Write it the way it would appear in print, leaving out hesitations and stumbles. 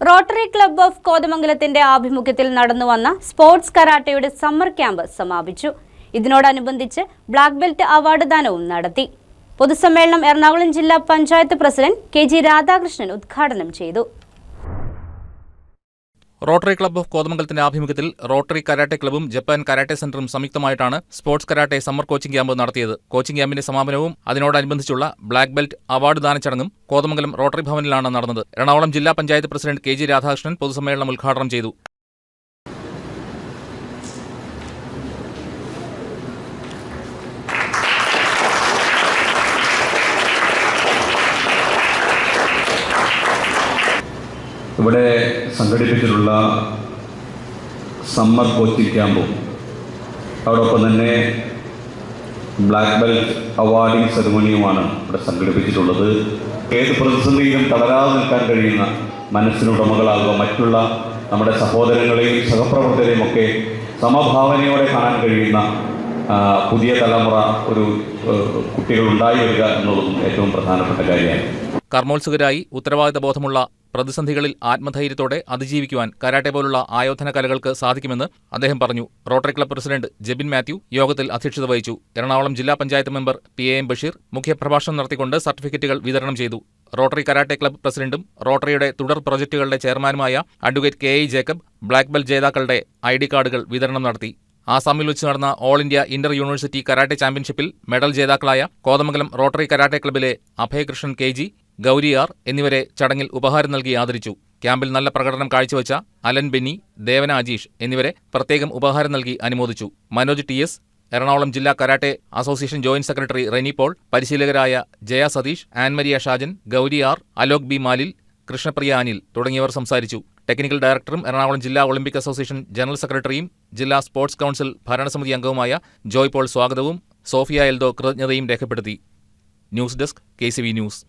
Rotary club of കോതമംഗലത്തിന്റെ ആഭിമുഖ്യത്തിൽ നടന്നുവന്ന sports കരാട്ടയുടെ summer camp സമാപിച്ചു. ഇതിനോടനുബന്ധിച്ച് ബ്ലാക്ക് ബെൽറ്റ് അവാർഡ് ദാനവും നടത്തി. പൊതുസമ്മേളനം എറണാകുളം ജില്ലാ പഞ്ചായത്ത് പ്രസിഡന്റ് കെ.ജി. രാധാകൃഷ്ണൻ ഉദ്ഘാടനം ചെയ്തു. റോട്ടറി ക്ലബ്ബ് ഓഫ് കോതമംഗലത്തിന്റെ ആഭിമുഖ്യത്തിൽ റോട്ടറി കരാട്ടെ ക്ലബ്ബും ജപ്പാൻ കരാട്ടെ സെന്ററും സംയുക്തമായിട്ടാണ് sports karate summer coaching camp നടത്തിയത്. കോച്ചിംഗ് ക്യാമ്പിന്റെ സമാപനവും അതിനോടനുബന്ധിച്ചുള്ള ബ്ലാക്ക് ബെൽറ്റ് അവാർഡ് ദാന ചടങ്ങും കോതമംഗലം റോട്ടറി ഭവനിലാണ് നടന്നത്. എറണാകുളം ജില്ലാ പഞ്ചായത്ത് പ്രസിഡന്റ് കെ.ജി. രാധാകൃഷ്ണൻ പൊതുസമ്മേളനം ഉദ്ഘാടനം ചെയ്തു. ഇവിടെ സംഘടിപ്പിച്ചിട്ടുള്ള സമ്മർ കോച്ചിംഗ് ക്യാമ്പും അതോടൊപ്പം തന്നെ ബ്ലാക്ക് ബെൽറ്റ് അവാർഡിംഗ് സെറിമണിയുമാണ് ഇവിടെ സംഘടിപ്പിച്ചിട്ടുള്ളത്. ഏത് പ്രതിസന്ധിയിലും തളരാതെ നിൽക്കാൻ കഴിയുന്ന മനസ്സിനുടമകളാകുക, മറ്റുള്ള നമ്മുടെ സഹോദരങ്ങളെയും സഹപ്രവർത്തകരെയും ഒക്കെ സമഭാവനയോടെ കാണാൻ കഴിയുന്ന പുതിയ തലമുറ കുട്ടികൾ ഉണ്ടായി വരിക എന്നുള്ളതും ഏറ്റവും പ്രധാനപ്പെട്ട കാര്യമാണ്. കർമ്മോത്സുകരായി ഉത്തരവാദിത്ത ബോധമുള്ള പ്രതിസന്ധികളിൽ ആത്മധൈര്യത്തോടെ അതിജീവിക്കുവാൻ കരാട്ടെ പോലുള്ള ആയോധന കലകൾക്ക് സാധിക്കുമെന്ന് അദ്ദേഹം പറഞ്ഞു. Rotary club president Jebin Mathew യോഗത്തിൽ അധ്യക്ഷത വഹിച്ചു. എറണാകുളം ജില്ലാ പഞ്ചായത്ത് മെമ്പർ പി.എം. ബഷീർ മുഖ്യപ്രഭാഷണം നടത്തിക്കൊണ്ട് സർട്ടിഫിക്കറ്റുകൾ വിതരണം ചെയ്തു. റോട്ടറി കരാട്ടെ ക്ലബ്ബ് പ്രസിഡന്റും റോട്ടറിയുടെ തുടർ പ്രൊജക്ടുകളുടെ ചെയർമാനുമായ advocate K I. Jacob black belt ജേതാക്കളുടെ ID കാർഡുകൾ വിതരണം നടത്തി. ആസാമിൽ വെച്ച് നടന്ന all India inter university karate ചാമ്പ്യൻഷിപ്പിൽ മെഡൽ ജേതാക്കളായ കോതമംഗലം റോട്ടറി കരാട്ടെ ക്ലബ്ബിലെ അഭയകൃഷ്ണൻ കെ.ജി., ഗൗരി ആർ എന്നിവരെ ചടങ്ങിൽ ഉപഹാരം നൽകി ആദരിച്ചു. ക്യാമ്പിൽ നല്ല പ്രകടനം കാഴ്ചവെച്ച അലൻ ബെന്നി, ദേവന അജീഷ് എന്നിവരെ പ്രത്യേകം ഉപഹാരം നൽകി അനുമോദിച്ചു. മനോജ് ടി.എസ്., എറണാകുളം ജില്ലാ karate association joint secretary Reni Paul, പരിശീലകരായ ജയ സതീഷ്, ആൻമരിയ ഷാജൻ, ഗൗരി ആർ, അലോക് ബി മാലിൽ, കൃഷ്ണപ്രിയ അനിൽ തുടങ്ങിയവർ സംസാരിച്ചു. ടെക്നിക്കൽ ഡയറക്ടറും എറണാകുളം ജില്ലാ ഒളിമ്പിക് അസോസിയേഷൻ ജനറൽ സെക്രട്ടറിയും ജില്ലാ സ്പോർട്സ് കൗൺസിൽ ഭരണസമിതി അംഗവുമായ ജോയ് പോൾ സ്വാഗതവും സോഫിയ എൽദോ കൃതജ്ഞതയും രേഖപ്പെടുത്തി. News desk KCV news.